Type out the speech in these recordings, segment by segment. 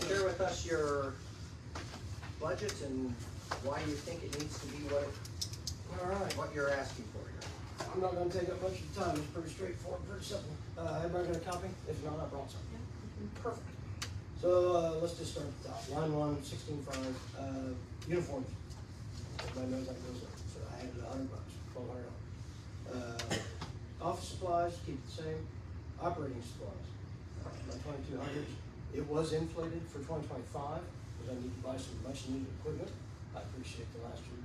Share with us your budget and why you think it needs to be All right. what you're asking for here. I'm not gonna take up much of the time, it's pretty straightforward, pretty simple. Everybody got a copy? If not, I brought some. Perfect. So, let's just start at the top. Line 1, 16.5, uniforms. Everybody knows that goes up, so I added $100, $1,200. Office supplies, keep it the same. Operating supplies, my 2200s. It was inflated for 2025, because I need to buy some much needed equipment. I appreciate the last year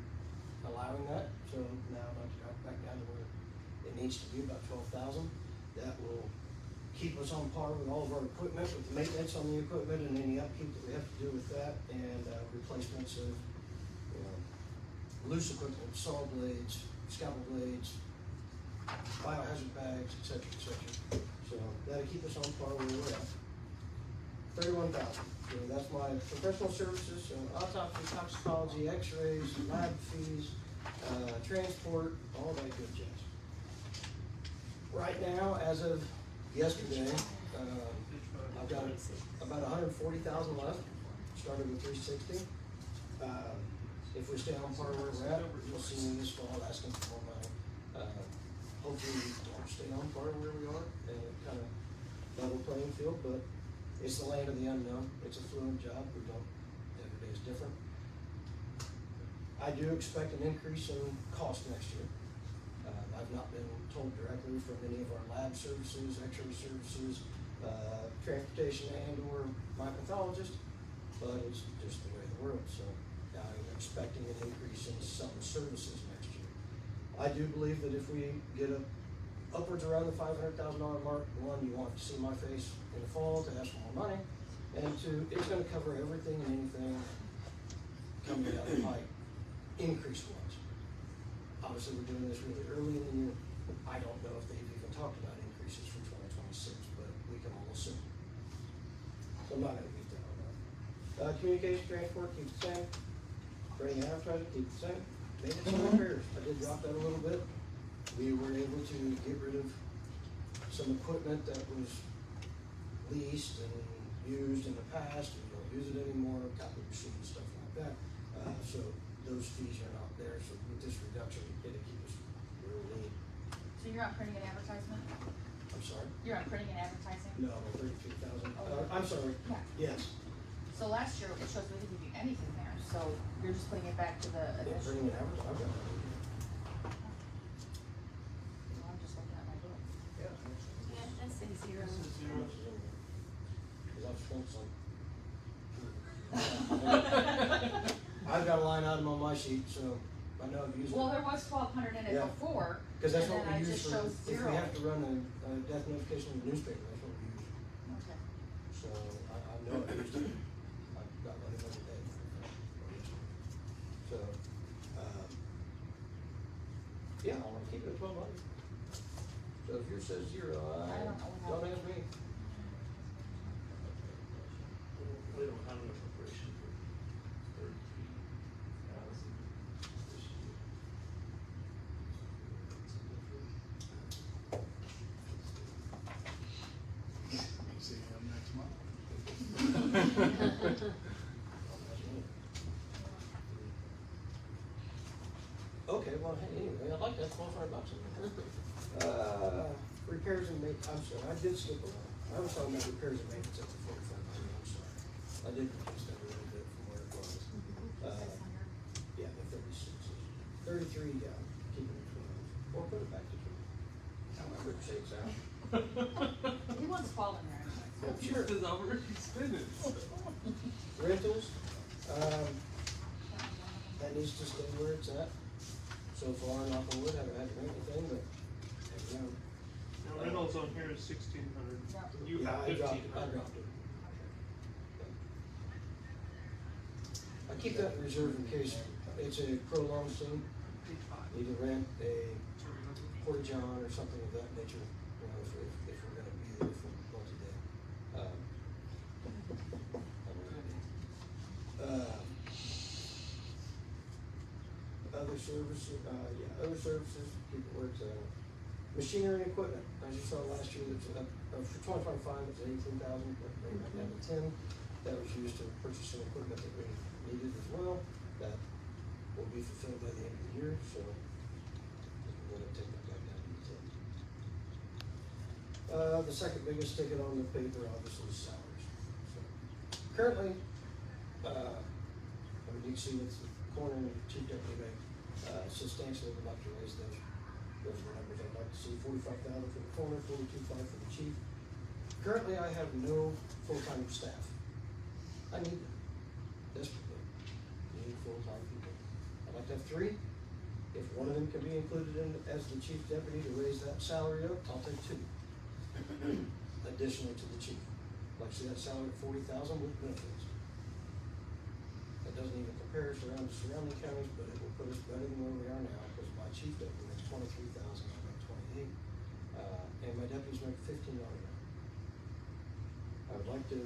allowing that, so now I'd like to drop back down to where it needs to be, about 12,000. That will keep us on par with all of our equipment, with the maintenance on the equipment and any upkeep that we have to do with that, and replacements of, loose equipment, saw blades, scalpel blades, biohazard bags, et cetera, So that'll keep us on par where we're at. 31,000. So that's my professional services, so autopsy, toxicology, x-rays, lab fees, transport, all that good jazz. Right now, as of yesterday, I've got about 140,000 left, started with 360. If we stay on par where we're at, you'll see me this fall asking for more money. Hopefully we won't stay on par where we are and kind of level playing field, but it's the land of the unknown. It's a fluid job. We don't, every day is different. I do expect an increase in cost next year. I've not been told directly from any of our lab services, x-ray services, transportation and or my pathologist, but it's just the way of the world. So I'm expecting an increase in some services next year. I do believe that if we get upwards around the $500,000 mark, one, you want to see my face in the fall to ask for more money, and two, it's going to cover everything and anything coming down the pipe, increase-wise. Obviously, we're doing this really early in the year. I don't know if they've even talked about increases for 2026, but we can all assume. So I'm not going to beat that on that. Communication transport, keep the same. Printing and advertising, keep the same. Maintenance and repairs, I did drop that a little bit. We were able to get rid of some equipment that was leased and used in the past, and we don't use it anymore, copy machines, stuff like that. So those fees are not there, so with this reduction, it'll keep us real lean. So you're not printing an advertisement? I'm sorry? You're not printing an advertising? No, 32,000. Oh. I'm sorry. Yeah. Yes. So last year, it shows we didn't give you anything there, so you're just putting it back to the Yeah, initial. bringing it advertising. I've got it. Well, I'm just looking at my book. Yeah. Yeah, that's a zero. Because I've spent some. I've got a line item on my sheet, so I know I've used it. Well, there was 1,200 in it Yeah. before, Because that's and what then we I use just for, shows if zero. we have to run a death notification in the newspaper, that's what we use. Okay. So I know I used it. I've got money every day. So, yeah, I wanna keep it at 1200. So if yours says zero, I don't know what don't happened. ask me. We don't have an appropriation for 33,000 this year. See him next month. Okay, well, hey, anyway, I like that $1,200 in there. Repairs and maintenance, I'm sorry, I did skip a line. I was talking about repairs and maintenance at the 4500, I'm sorry. I did reduce that a little bit from where it was. 600. Yeah, the 36s. 33, yeah, keep it at 12. Or put it back to 12. However it shakes out. He wants fall in there anyway. Yeah, sure. Because I'm already spending. Rentals, that needs to stay where it's at. So far, knock on wood, haven't had to rent anything, but, you know. Now Reynolds on here is 1,600. Yeah. You Yeah, have I dropped it, 1,500. I keep that in reserve in case it's a prolonged scene, Page 5. need to rent a porta-john or something of that nature, you know, if we're gonna be there for multi-day. Other services, other services, keep it where it's at. Machinery and equipment, as you saw last year, that's, for 2025, it's 18,000, but they went down to 10. That was used to purchase some equipment that we needed as well, that will be fulfilled by the end of the year, so we're gonna take that back down to 10. The second biggest ticket on the paper, obviously, is salaries. So, currently, I mean, you can see with the coroner and chief deputy make, substantially would like to raise those are the numbers I'd like to see, 45,000 for the coroner, 42,500 for the chief. Currently, I have no full-time staff. I need them, desperately. I need full-time people. I'd like to have 3. If one of them can be included in as the chief deputy to raise that salary up, I'll take 2. Additionally to the chief. Like, see that salary at 40,000 with benefits. That doesn't even compare us around the surrounding counties, but it will put us better than where we are now, because my chief deputy makes 23,000, I make 28, and my deputies make $15 an hour. I would like to,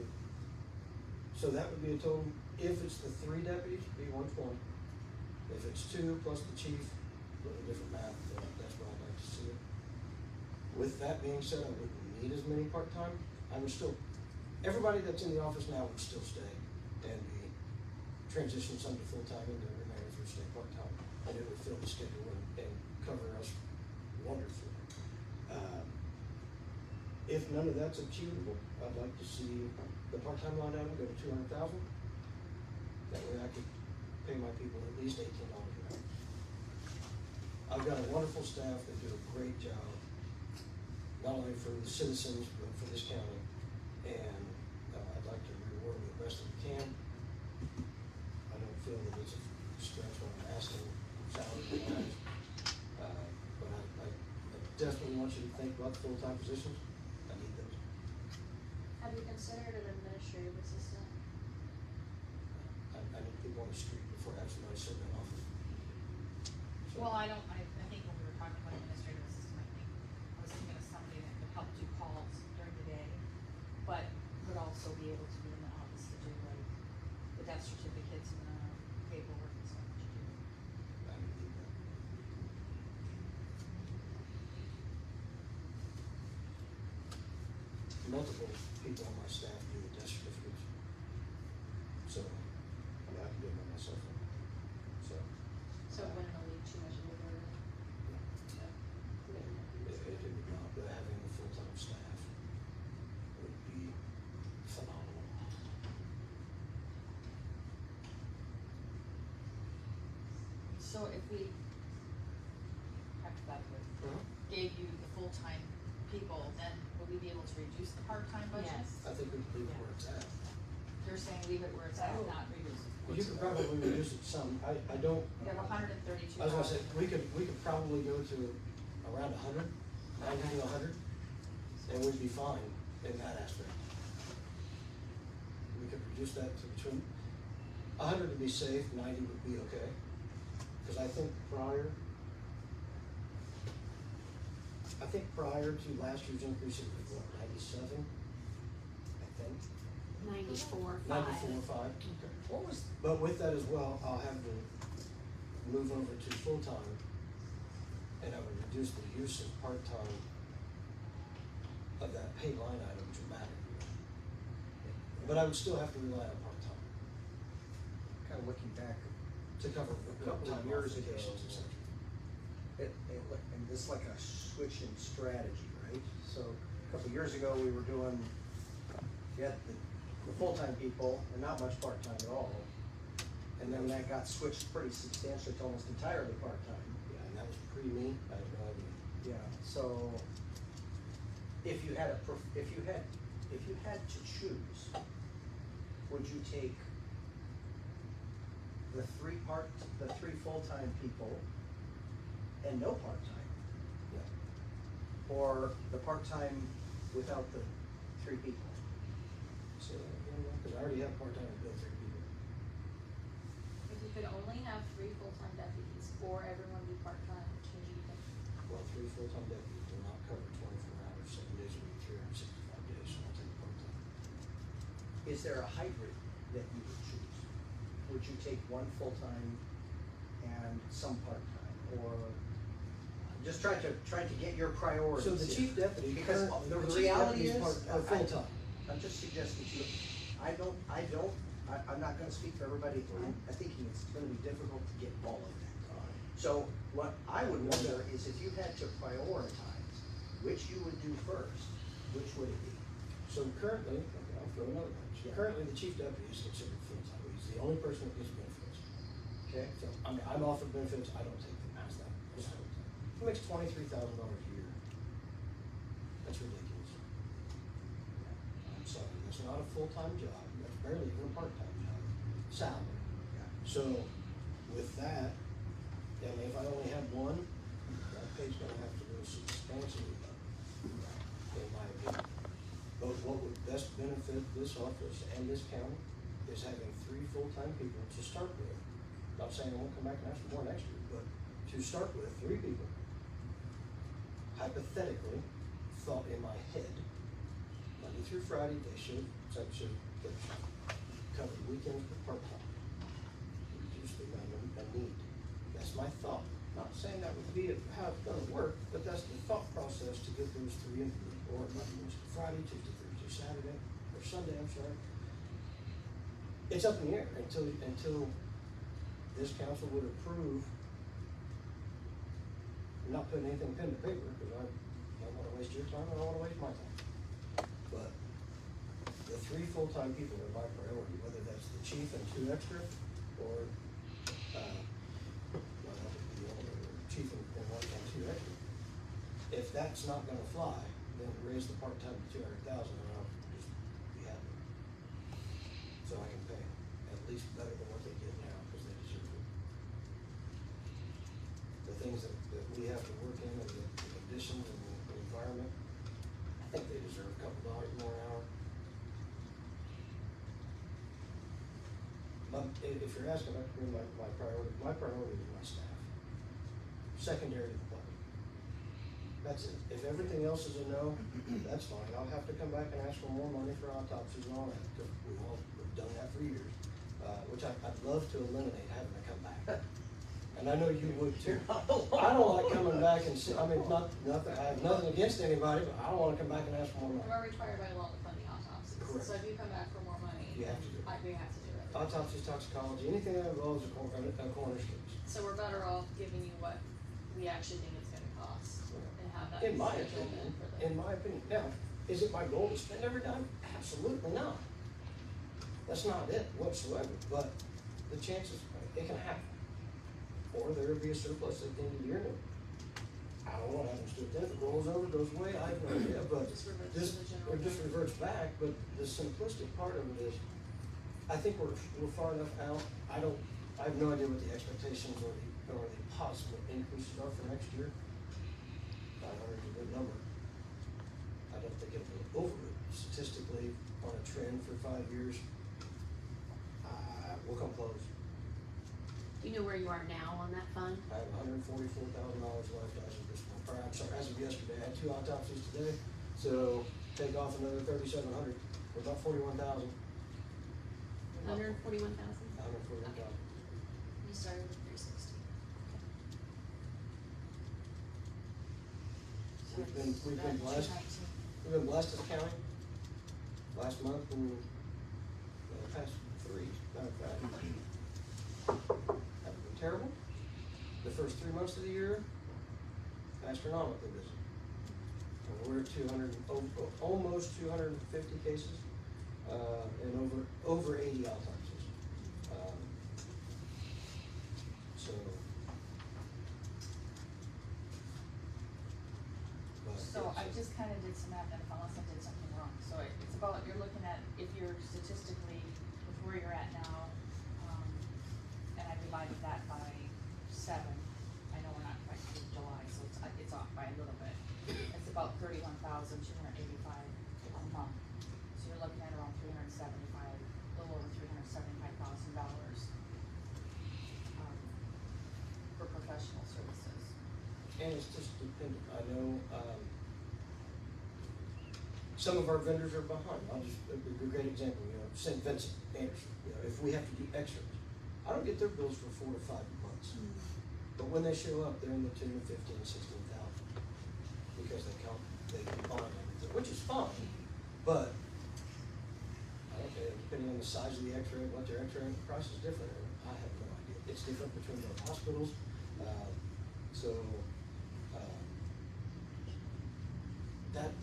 so that would be a total, if it's the 3 deputies, it'd be 120. If it's 2 plus the chief, a little different math, but that's what I'd like to see it. With that being said, I wouldn't need as many part-time. I would still, everybody that's in the office now would still stay and be transition some to full-time, and the remainers would stay part-time, and it would fill the schedule and cover us wonderfully. If none of that's achievable, I'd like to see the part-time line item go to 200,000. That way I could pay my people at least $18 an hour. I've got a wonderful staff that do a great job, not only for the citizens, but for this county, and I'd like to reward them the best that we can. I don't feel that it's a stretch when I'm asking salary wise, but I definitely want you to think about the full-time positions. I need those. Have you considered an administrative assistant? I need people on the street before I have somebody sitting in office. So, Well, I think when we were talking about administrative assistant, I was thinking of somebody that could help do calls during the day, but would also be able to be in the office to do like the death certificates and the paperwork and stuff to do. I need that. Multiple people on my staff do the death certificates. So, I mean, I can do it by myself. So, So it wouldn't leave too much of a burden. it would not, but having a full-time staff would be phenomenal. So if we, hypothetically, gave you the full-time people, then would we be able to reduce the part-time budget? Yes. I think we could leave it where it's at. You're saying leave it where it's at, not reduce it? You could probably reduce it some, I don't, You have 132,000. I was gonna say, we could probably go to around 100, 90 to 100, and we'd be fine in that aspect. We could reduce that to between, 100 would be safe, 90 would be okay. Cause I think prior to last year's increase, it was what, 97, I think? 94.5. 94.5. What was, But with that as well, I'll have to move over to full-time, and I would reduce the use of part-time of that pay line item dramatically. But I would still have to rely on part-time kind of looking back, to cover A couple of time years ago. obligations, et cetera. and this is like a switch in strategy, right? So a couple of years ago, we were doing, you had the full-time people and not much part-time at all. And then that got switched pretty substantially to almost entirely part-time. Yeah, and that was pre-me, I have no idea. Yeah, so if you had to choose, would you take the 3 full-time people and no part-time? Yeah. Or the part-time without the 3 people? So, because I already have part-time and bill 3 people. If you could only have 3 full-time deputies or everyone be part-time, which would you think? Well, 3 full-time deputies will not cover 24 hours, 7 days a week, 365 days, so I'll take part-time. Is there a hybrid that you would choose? Would you take 1 full-time and some part-time, or just trying to get your priorities. So the here. chief deputy, Because currently, the chief reality deputy is, are full-time. I'm just suggesting to you, I'm not gonna speak for everybody, I'm thinking it's gonna be difficult to get all of that. So what I would wonder is if you had to prioritize, which you would do first, which would it be? So currently, okay, I'll throw another one. Yeah. Currently, the chief deputy is considered full-time. He's the only person that gets benefits. Okay? So, I mean, I'm offered benefits, I don't take them past that. He makes $23,000 a year. That's ridiculous. I'm sorry, that's not a full-time job, that's barely even a part-time job, salary. So, with that, I mean, if I only have one, that pay's gonna have to go substantially up, in my opinion. But what would best benefit this office and this county is having 3 full-time people to start with. Not saying I won't come back and ask for more next year, but to start with, 3 people. Hypothetically, thought in my head, Monday through Friday, day shift, second shift, third shift. Covered weekends with part-time. Reduce the amount of need. That's my thought. Not saying that would be how it's gonna work, but that's the thought process to get those 3 implemented. Or Monday, Wednesday, Friday, Tuesday, Thursday, Saturday, or Sunday, I'm sorry. It's up in the air until this council would approve. I'm not putting anything pen to paper, because I don't wanna waste your time, I don't wanna waste my time. But the 3 full-time people are my priority, whether that's the chief and 2 extra, or, chief and 1 and 2 extra. If that's not gonna fly, then raise the part-time to 200,000 and I'll just be happy. So I can pay at least better than what they get now, because they deserve it. The things that we have to work in, and the conditions and the environment, I think they deserve a couple dollars more an hour. But if you're asking, my priority is my staff. Secondary to the public. That's it. If everything else is a no, that's fine. I'll have to come back and ask for more money for autopsies and all that, because we've done that for years. Which I'd love to eliminate having to come back. And I know you would too. I don't like coming back and I mean, I have nothing against anybody, but I don't wanna come back and ask for more money. We're required by law to fund the autopsies. Correct. So if you come back for more money, You have to do it. we have to do it. Autopsies, toxicology, anything that involves a coroner's case. So we're better off giving you what we actually think it's gonna cost and have that In my scheduled opinion, in for the. in my opinion. Now, is it my goal to spend every dime? Absolutely not. That's not it whatsoever, but the chances, it can happen. Or there will be a surplus at the end of the year. I don't know what happens to it then. If it rolls over, goes away, I have no idea, but Just reverts to this, the general it just fund. reverts back, but the simplistic part of it is, I think we're far enough out. I have no idea what the expectations or the possible increases are for next year. 500 is a good number. I don't think it'll go over it statistically on a trend for 5 years. We'll come close. Do you know where you are now on that fund? I have $144,000 left as of this point, or I'm sorry, as of yesterday. I had 2 autopsies today, so take off another 3,700, or about 41,000. 141,000? 141,000. You started with 360. We've been blessed. We've been blessed as a county. Last month, and the past 3, matter of fact. Haven't been terrible. The first 3 months of the year, astronomically busy. And we're at almost 250 cases, and over 80 autopsies. So. But So I it's- just kinda did some math, and unless I did something wrong, so it's about, you're looking at, if you're statistically with where you're at now, and I divided that by 7, I know we're not quite through July, so it's off by a little bit. It's about 31,285 a month, so you're looking at around 375, a little over $375,000, for professional services. And it's just dependent, I know, some of our vendors are behind. I'll just, a great example, St. Vincent, Anderson, if we have to do x-rays, I don't get their bills for 4 to 5 months. But when they show up, they're in the tune of $15,000, $16,000. because they combine everything, which is fine, but depending on the size of the x-ray, what their x-ray price is different, I have no idea. It's different between both hospitals,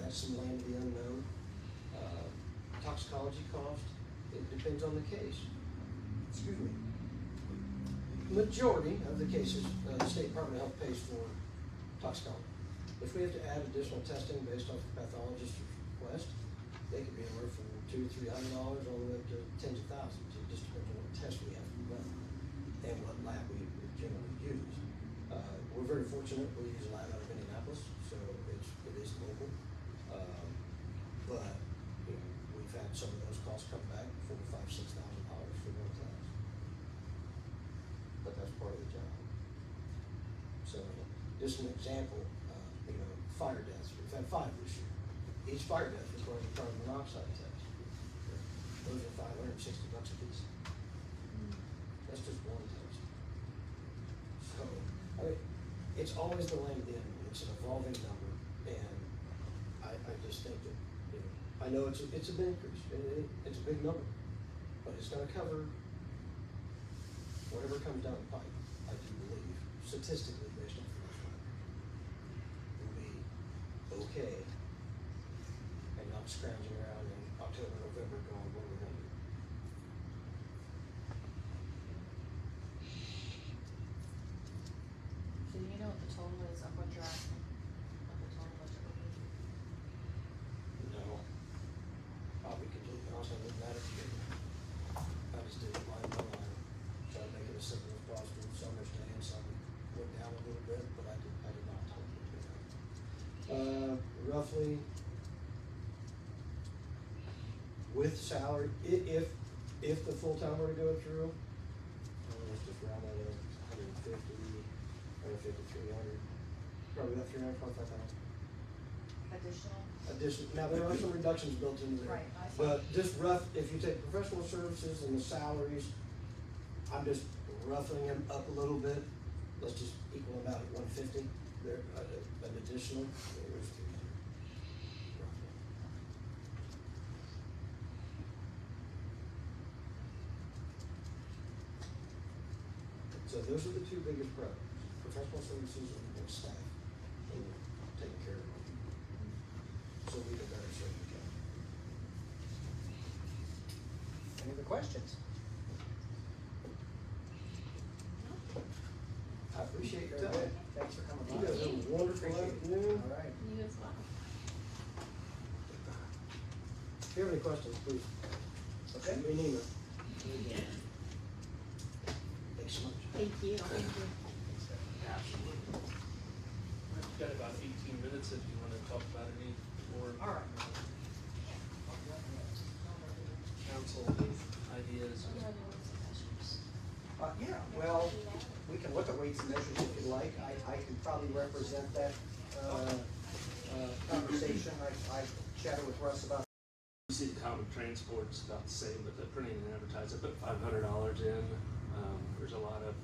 that's some land of the unknown. Toxicology cost, it depends on the case. Excuse me. Majority of the cases, the State Department of Health pays for toxicology. If we have to add additional testing based off the pathologist's request, they could be anywhere from $200–300 all the way up to tens of thousands. It just depends on what test we have to run and what lab we generally use. We're very fortunate. We use a lab out of Indianapolis, so it is local. But you know, we've had some of those costs come back $4,000–5,000–6,000 for one class. But that's part of the job. So just an example, fire deaths. We've had 5 this year. Each fire death requires a carbon monoxide test. Those are $560 a piece. That's just one test. So, it's always the land of the enemy. It's an evolving number, and I just think that, I know it's a big increase. It's a big number, but it's going to cover whatever comes down the pipe. I do believe, statistically, based on first one, will be okay. And not scrounging around in October, November going, what are we gonna do? So do you know what the total is of what you're asking? Of the total budget will be? No. I'll be completely honest, I didn't matter to me. I just did it line by line, try to make it as simple as possible. Some are staying, some went down a little bit, but I did not totally do that. Roughly, with salary, if the full-time were to go through, let's just round that up, 150, 300, probably about 325,000. Additional? Now, there are some reductions built into there. Right, I see. But just rough, if you take professional services and the salaries, I'm just roughing them up a little bit. Let's just equal them out at 150. There, an additional, there's 300. Roughly. So those are the 2 biggest problems, professional services and staff, and taking care of them. So we can better serve the county. Any other questions? I appreciate your Very time. good. Thanks for coming by. You guys have a wonderful Appreciate it. afternoon. All right. You as well. If you have any questions, please Okay. send me an email. Thanks so much. Thank you. Absolutely. We've got about 18 minutes if you want to talk about any more. All right. Council ideas. Yeah, well, we can look at weights and measures if you like. I can probably represent that, conversation. I chatted with Russ about. You see the common transport's about the same, but the printing and advertising, I put $500 in. There's a lot of